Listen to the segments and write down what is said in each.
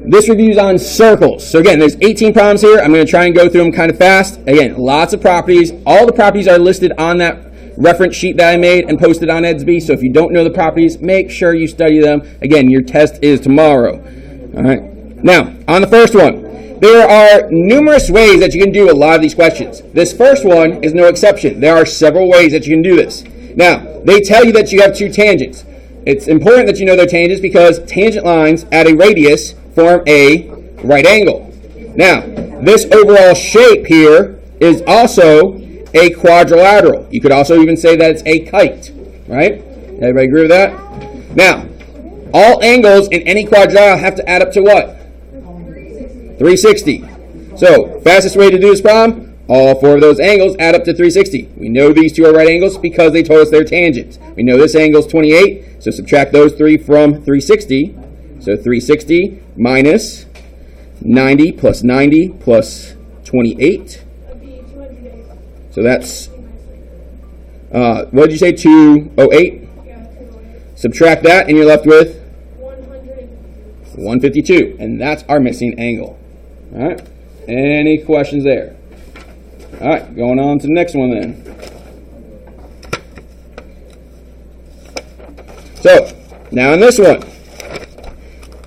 This review's on circles. So again, there's 18 problems here. I'm going to try and go through them kind of fast. Again, lots of properties. All the properties are listed on that reference sheet that I made and posted on EDSB. So if you don't know the properties, make sure you study them. Again, your test is tomorrow. All right. Now, on the first one, there are numerous ways that you can do a lot of these questions. This first one is no exception. There are several ways that you can do this. Now, they tell you that you have two tangents. It's important that you know their tangents because tangent lines at a radius form a right angle. Now, this overall shape here is also a quadrilateral. You could also even say that it's a kite, right? Everybody agree with that? Now, all angles in any quadrilateral have to add up to what? 360. So, fastest way to do this problem, all four of those angles add up to 360. We know these two are right angles because they told us their tangents. We know this angle is 28, so subtract those three from 360. So 360 minus 90 plus 90 plus 28. So that's, what did you say, 208? Subtract that and you're left with 152. And that's our missing angle. All right. Any questions there? All right. Going on to the next one then. So, now in this one,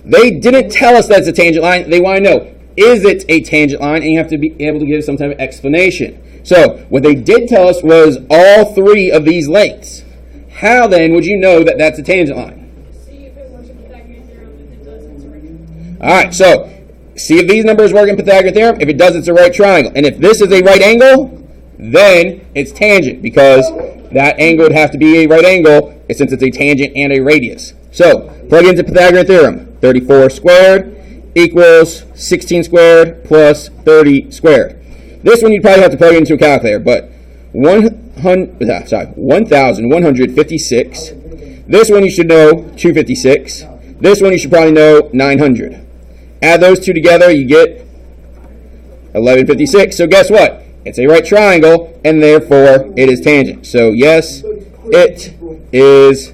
they didn't tell us that it's a tangent line. They want to know, is it a tangent line? And you have to be able to give some type of explanation. So, what they did tell us was all three of these lengths. How then would you know that that's a tangent line? See if it works in Pythagorean theorem. If it does, it's a right angle. All right, so see if these numbers work in Pythagorean theorem. If it does, it's a right triangle. And if this is a right angle, then it's tangent because that angle would have to be a right angle since it's a tangent and a radius. So, plug into Pythagorean theorem. 34 squared equals 16 squared plus 30 squared. This one you'd probably have to plug into a calculator, but 1,156. This one you should know 256. This one you should probably know 900. Add those two together, you get 1156. So guess what? It's a right triangle, and therefore it is tangent. So yes, it is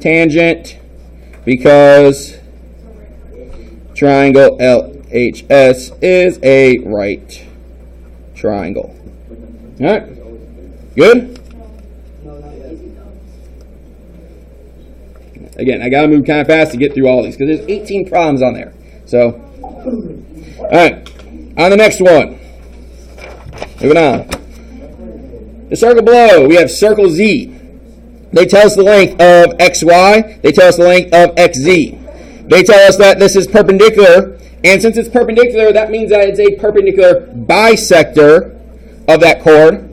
tangent because triangle LHS is a right triangle. All right? Good? Again, I got to move kind of fast to get through all these because there's 18 problems on there. So, all right. On the next one. Moving on. The circle below, we have circle Z. They tell us the length of XY. They tell us the length of XZ. They tell us that this is perpendicular, and since it's perpendicular, that means that it's a perpendicular bisector of that chord.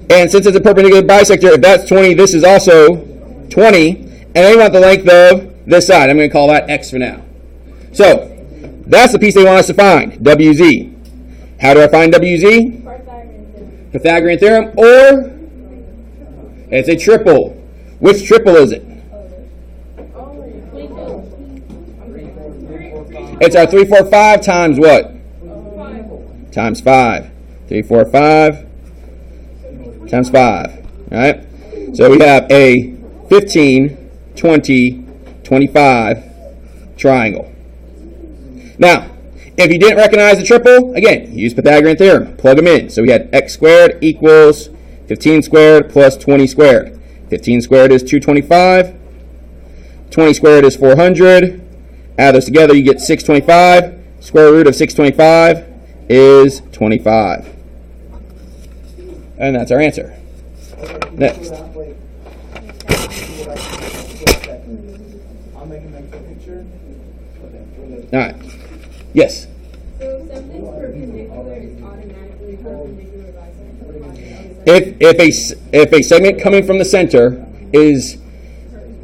And since it's a perpendicular bisector, if that's 20, this is also 20. And they want the length of this side. I'm going to call that X for now. So, that's the piece they want us to find, WZ. How do I find WZ? Pythagorean theorem, or it's a triple. Which triple is it? It's our 3, 4, 5 times what? 5. Times 5. 3, 4, 5 times 5. All right? So we have a 15, 20, 25 triangle. Now, if you didn't recognize the triple, again, use Pythagorean theorem. Plug them in. So we had x squared equals 15 squared plus 20 squared. 15 squared is 225. 20 squared is 400. Add those together, you get 625. Square root of 625 is 25. And that's our answer. Next. All right. Yes? So something's perpendicular is automatically perpendicular bisector? If a segment coming from the center is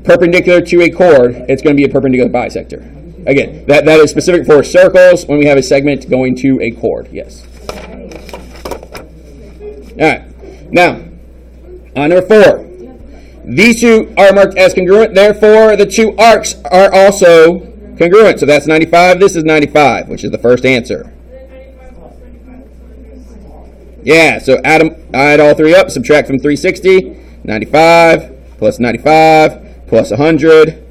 perpendicular to a chord, it's going to be a perpendicular bisector. Again, that is specific for circles when we have a segment going to a chord. Yes. All right. Now, on number 4. These two are marked as congruent. Therefore, the two arcs are also congruent. So that's 95. This is 95, which is the first answer. Yeah, so add all three up. Subtract from 360. 95 plus 95 plus 100.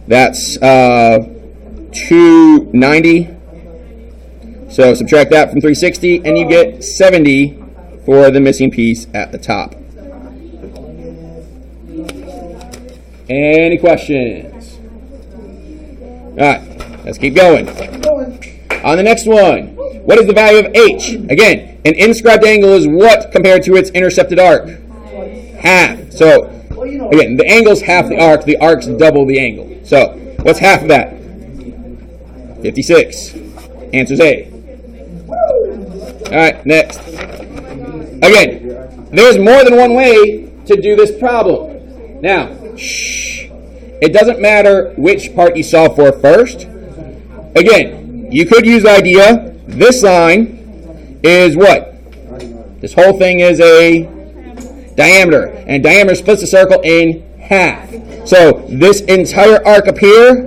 That's 290. So subtract that from 360, and you get 70 for the missing piece at the top. Any questions? All right, let's keep going. On the next one, what is the value of h? Again, an inscribed angle is what compared to its intercepted arc? Half. So, again, the angle's half the arc's double the angle. So, what's half of that? 56. Answer's A. All right, next. Again, there's more than one way to do this problem. Now, it doesn't matter which part you solve for first. Again, you could use the idea, this line is what? This whole thing is a diameter, and diameter splits the circle in half. So this entire arc up here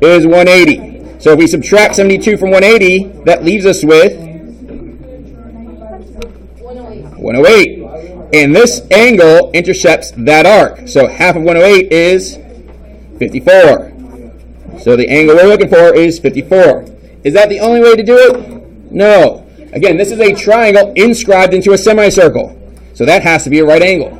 is 180. So if we subtract 72 from 180, that leaves us with 108. And this angle intercepts that arc. So half of 108 is 54. So the angle we're looking for is 54. Is that the only way to do it? No. Again, this is a triangle inscribed into a semicircle. So that has to be a right angle.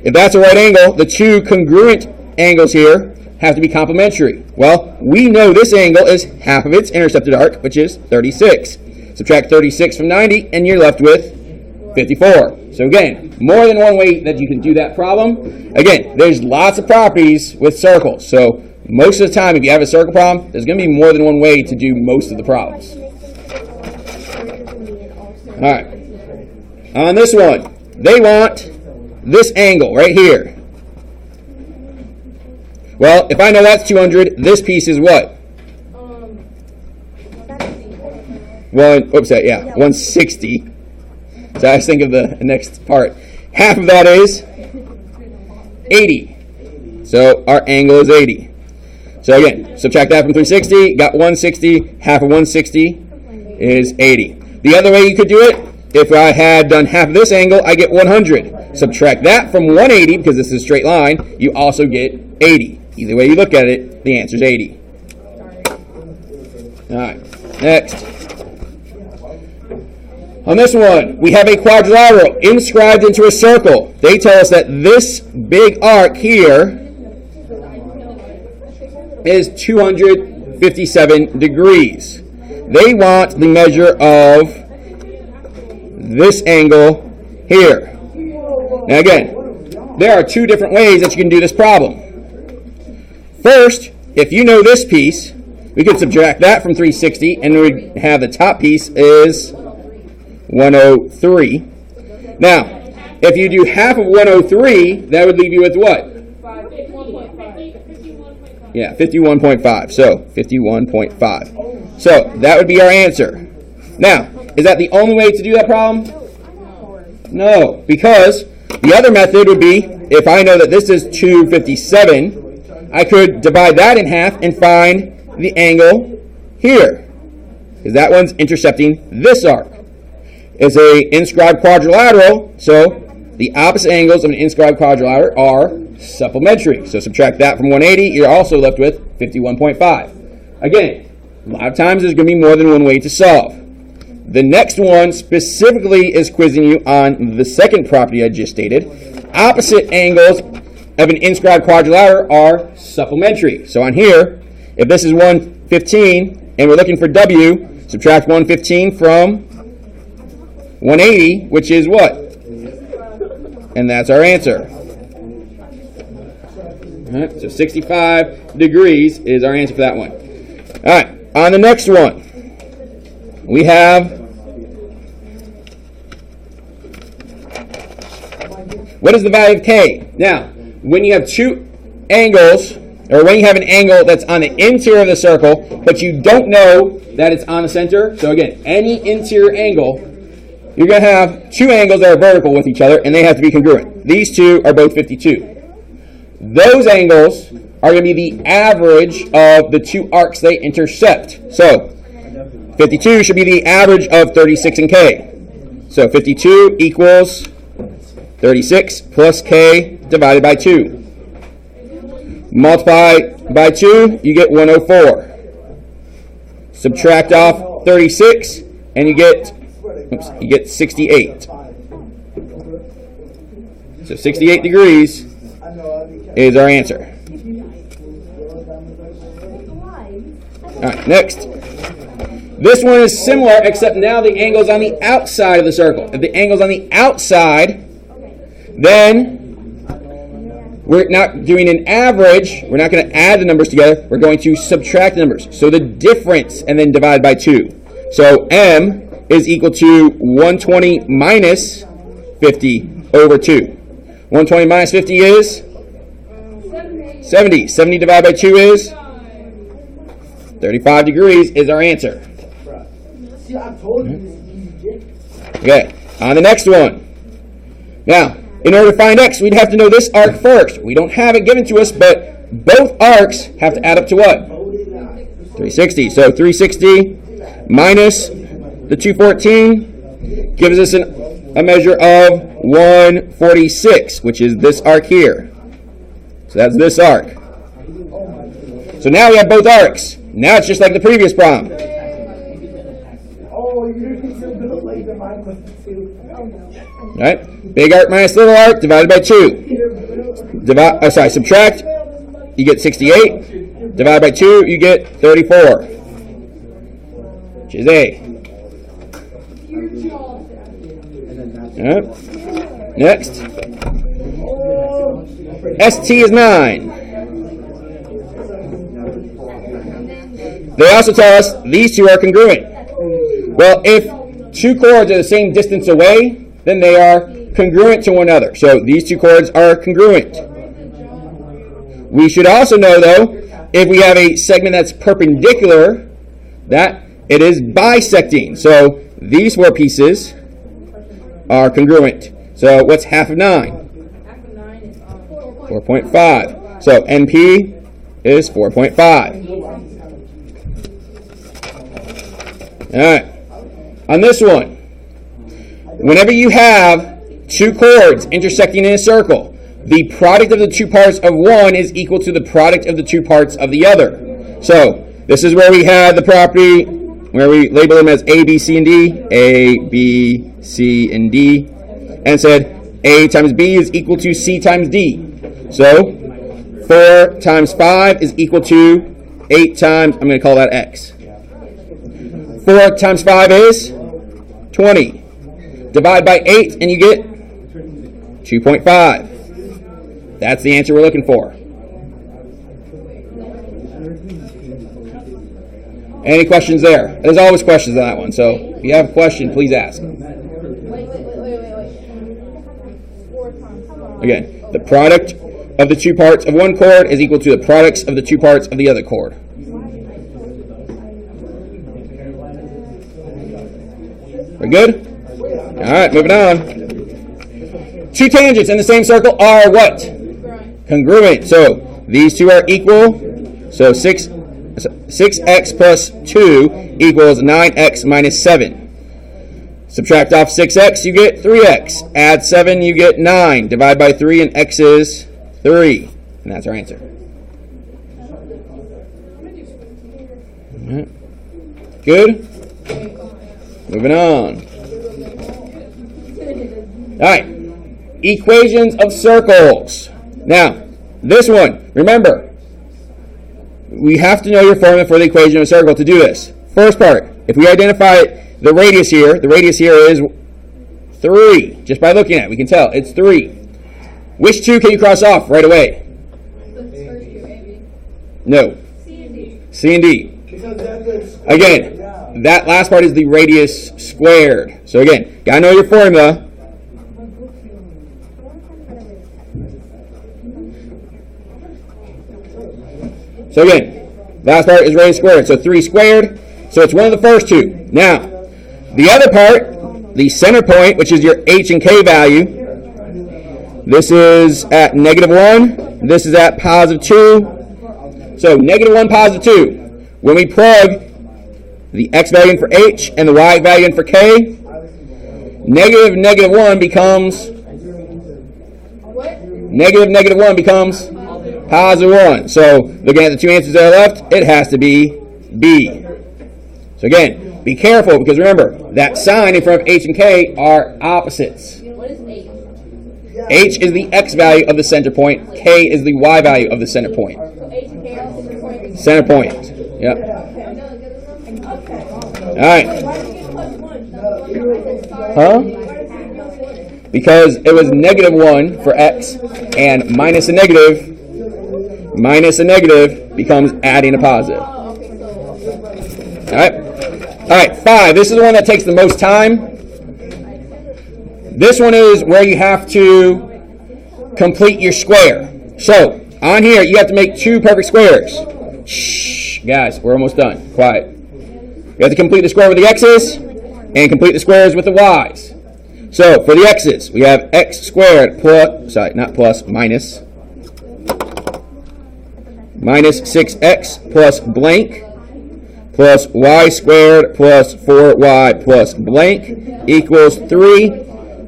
If that's a right angle, the two congruent angles here have to be complementary. Well, we know this angle is half of its intercepted arc, which is 36. Subtract 36 from 90, and you're left with 54. So again, more than one way that you can do that problem. Again, there's lots of properties with circles. So most of the time, if you have a circle problem, there's going to be more than one way to do most of the problems. All right. On this one, they want this angle right here. Well, if I know that's 200, this piece is what? 160. So I just think of the next part. Half of that is 80. So our angle is 80. So again, subtract that from 360, got 160. Half of 160 is 80. The other way you could do it, if I had done half of this angle, I get 100. Subtract that from 180, because this is a straight line, you also get 80. Either way you look at it, the answer is 80. All right, next. On this one, we have a quadrilateral inscribed into a circle. They tell us that this big arc here is 257 degrees. They want the measure of this angle here. Now again, there are two different ways that you can do this problem. First, if you know this piece, we could subtract that from 360, and we have the top piece is 103. Now, if you do half of 103, that would leave you with what? 51.5. Yeah, 51.5. So, 51.5. So, that would be our answer. Now, is that the only way to do that problem? No, because the other method would be, if I know that this is 257, I could divide that in half and find the angle here, because that one's intercepting this arc. It's a inscribed quadrilateral, so the opposite angles of an inscribed quadrilateral are supplementary. So subtract that from 180, you're also left with 51.5. Again, a lot of times there's going to be more than one way to solve. The next one specifically is quizzing you on the second property I just stated. Opposite angles of an inscribed quadrilateral are supplementary. So on here, if this is 115 and we're looking for W, subtract 115 from 180, which is what? And that's our answer. All right, so 65 degrees is our answer for that one. All right, on the next one, we have, what is the value of K? Now, when you have two angles, or when you have an angle that's on the interior of the circle, but you don't know that it's on the center, so again, any interior angle, you're going to have two angles that are vertical with each other, and they have to be congruent. These two are both 52. Those angles are going to be the average of the two arcs they intercept. So, 52 should be the average of 36 and K. So, 52 equals 36 plus K divided by 2. Multiply by 2, you get 104. Subtract off 36, and you get 68. So 68 degrees is our answer. All right, next. This one is similar, except now the angle's on the outside of the circle. If the angle's on the outside, then we're not doing an average. We're not going to add the numbers together. We're going to subtract the numbers. So the difference, and then divide by 2. So m is equal to 120 minus 50 over 2. 120 minus 50 is 70. 70 divided by 2 is 35 degrees is our answer. Okay, on the next one. Now, in order to find x, we'd have to know this arc first. We don't have it given to us, but both arcs have to add up to what? 360. So 360 minus the 214 gives us a measure of 146, which is this arc here. So that's this arc. So now we have both arcs. Now it's just like the previous problem. Right? Big arc minus little arc divided by 2. Subtract, you get 68. Divide by 2, you get 34. Which is A. Alright. Next. ST is 9. They also tell us these two are congruent. Well, if two chords are the same distance away, then they are congruent to one another. So these two chords are congruent. We should also know, though, if we have a segment that's perpendicular, that it is bisecting. So these four pieces are congruent. So what's half of 9? 4.5. So NP is 4.5. All right. On this one, whenever you have two chords intersecting in a circle, the product of the two parts of one is equal to the product of the two parts of the other. So this is where we had the property where we label them as A, B, C, and D, A, B, C, and D, and said A times B is equal to C times D. So 4 times 5 is equal to 8 times, I'm going to call that X. 4 times 5 is 20. Divide by 8 and you get 2.5. That's the answer we're looking for. Any questions there? There's always questions on that one, so if you have a question, please ask. Again, the product of the two parts of one chord is equal to the products of the two parts of the other chord. We're good? All right, moving on. Two tangents in the same circle are what? Congruent. So these two are equal. So 6x plus 2 equals 9x minus 7. Subtract off 6x, you get 3x. Add 7, you get 9. Divide by 3, and x is 3. And that's our answer. Right. Good? Moving on. All right. Equations of circles. Now, this one, remember, we have to know your formula for the equation of a circle to do this. First part, if we identify the radius here is 3. Just by looking at it, we can tell it's 3. Which 2 can you cross off right away? No. C and D. Again, that last part is the radius squared. So again, gotta know your formula. So again, last part is radius squared. So 3 squared. So it's one of the first two. Now, the other part, the center point, which is your h and k value, this is at -1. This is at +2. So -1, +2. When we plug the x value in for h and the y value in for k, -1 becomes Positive 1. So looking at the two answers that are left, it has to be B. So again, be careful because remember, that sign in front of H and K are opposites. What is H? H is the X value of the center point. K is the Y value of the center point. So H and K are center point. Center point. Yep. All right. Huh? Because it was -1 for X, and minus a negative becomes adding a positive. All right. All right, 5. This is the one that takes the most time. This one is where you have to complete your square. So, on here, you have to make 2 perfect squares. Shh, guys, we're almost done. Quiet. You have to complete the square with the x's and complete the squares with the y's. So, for the x's, we have x squared minus 6x plus blank plus y squared plus 4y plus blank equals 3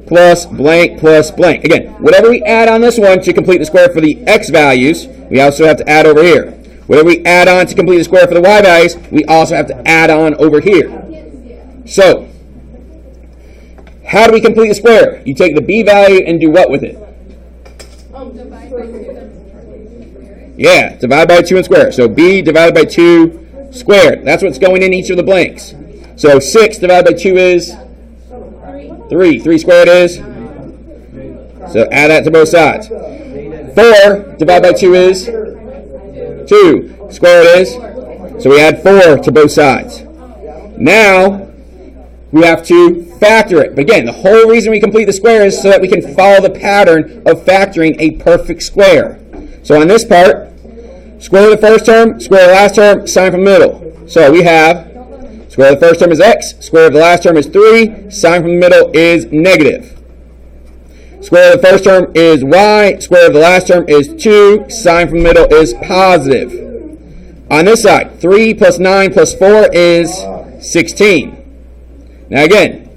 plus blank plus blank. Again, whatever we add on this one to complete the square for the x values, we also have to add over here. Whatever we add on to complete the square for the y values, we also have to add on over here. So, how do we complete the square? You take the b value and do what with it? Yeah, divide by 2 and square. So b divided by 2 squared. That's what's going in each of the blanks. So 6 divided by 2 is 3. 3 squared is? So add that to both sides. 4 divided by 2 is? 2. Squared is? So we add 4 to both sides. Now, we have to factor it. But again, the whole reason we complete the square is so that we can follow the pattern of factoring a perfect square. So on this part, square of the first term, square of the last term, sign from the middle. So we have square of the first term is x, square of the last term is 3, sign from the middle is negative. Square of the first term is y, square of the last term is 2, sign from the middle is positive. On this side, 3 plus 9 plus 4 is 16. Now again,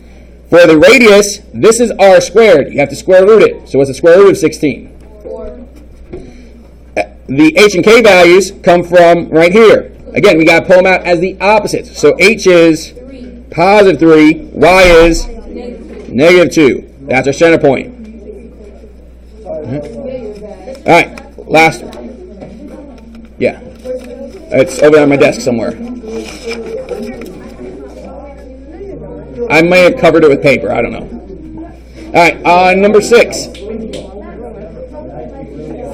for the radius, this is r squared. You have to square root it. So what's the square root of 16? 4. The h and k values come from right here. Again, we got to pull them out as the opposites. So h is positive 3, y is negative 2. That's our center point. All right, last one. Yeah, it's over on my desk somewhere. I may have covered it with paper. I don't know. All right, number 6.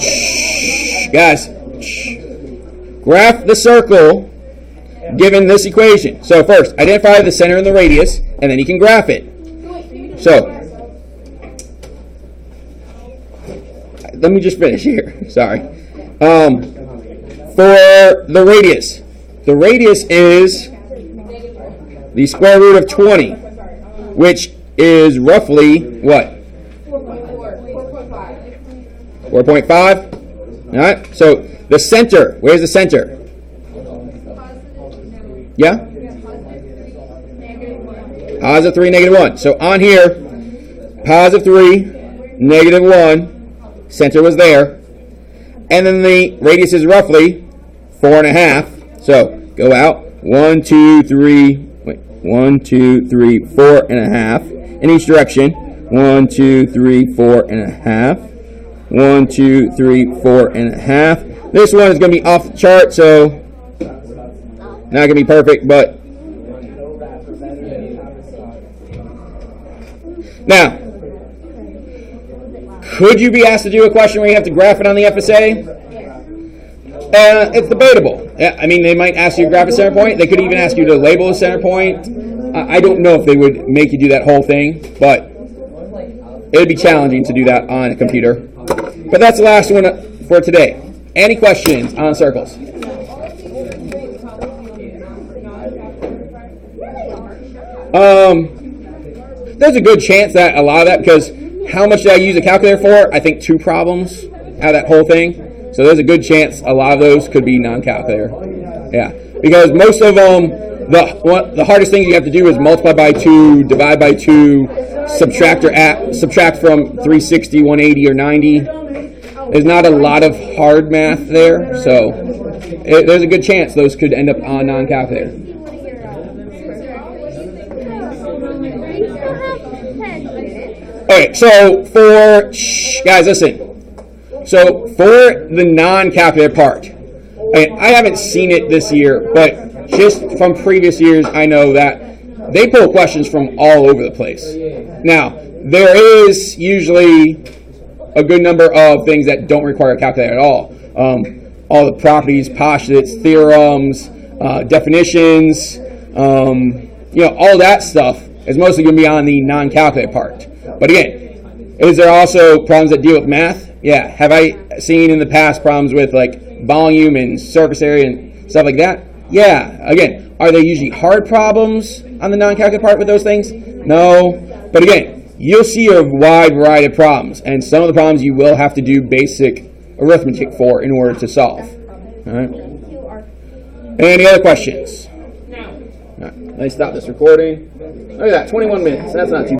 Shh, guys. Shh. Graph the circle given this equation. So first, identify the center and the radius, and then you can graph it. So, let me just finish here. Sorry. For the radius is the square root of 20, which is roughly what? 4.5. All right. So the center. Where's the center? Yeah. Positive 3, negative 1. So on here, positive 3, negative 1. Center was there. And then the radius is roughly 4.5. So go out. 1, 2, 3. Wait. 1, 2, 3, 4.5 in each direction. 1, 2, 3, 4.5. 1, 2, 3, 4.5. This one is going to be off the chart, so not going to be perfect, but now, could you be asked to do a question where you have to graph it on the FSA? It's debatable. I mean, they might ask you to graph a center point. They could even ask you to label a center point. I don't know if they would make you do that whole thing, but it would be challenging to do that on a computer. But that's the last one for today. Any questions on circles? There's a good chance that a lot of that, because how much did I use a calculator for? I think 2 problems out of that whole thing. So there's a good chance a lot of those could be non-calculator. Yeah, because most of them, the hardest thing you have to do is multiply by 2, divide by 2, subtract from 360, 180, or 90. There's not a lot of hard math there, so there's a good chance those could end up on non-calculator. Okay, so guys, listen. So for the non-calculator part, I haven't seen it this year, but just from previous years, I know that they pull questions from all over the place. Now, there is usually a good number of things that don't require a calculator at all. All the properties, postulates, theorems, definitions, all that stuff is mostly going to be on the non-calculator part. But again, is there also problems that deal with math? Yeah. Have I seen in the past problems with like volume and surface area and stuff like that? Yeah. Again, are they usually hard problems on the non-calculator part with those things? No. But again, you'll see a wide variety of problems, and some of the problems you will have to do basic arithmetic for in order to solve. All right. Any other questions? No. All right. Let me stop this recording. Look at that, 21 minutes. That's not too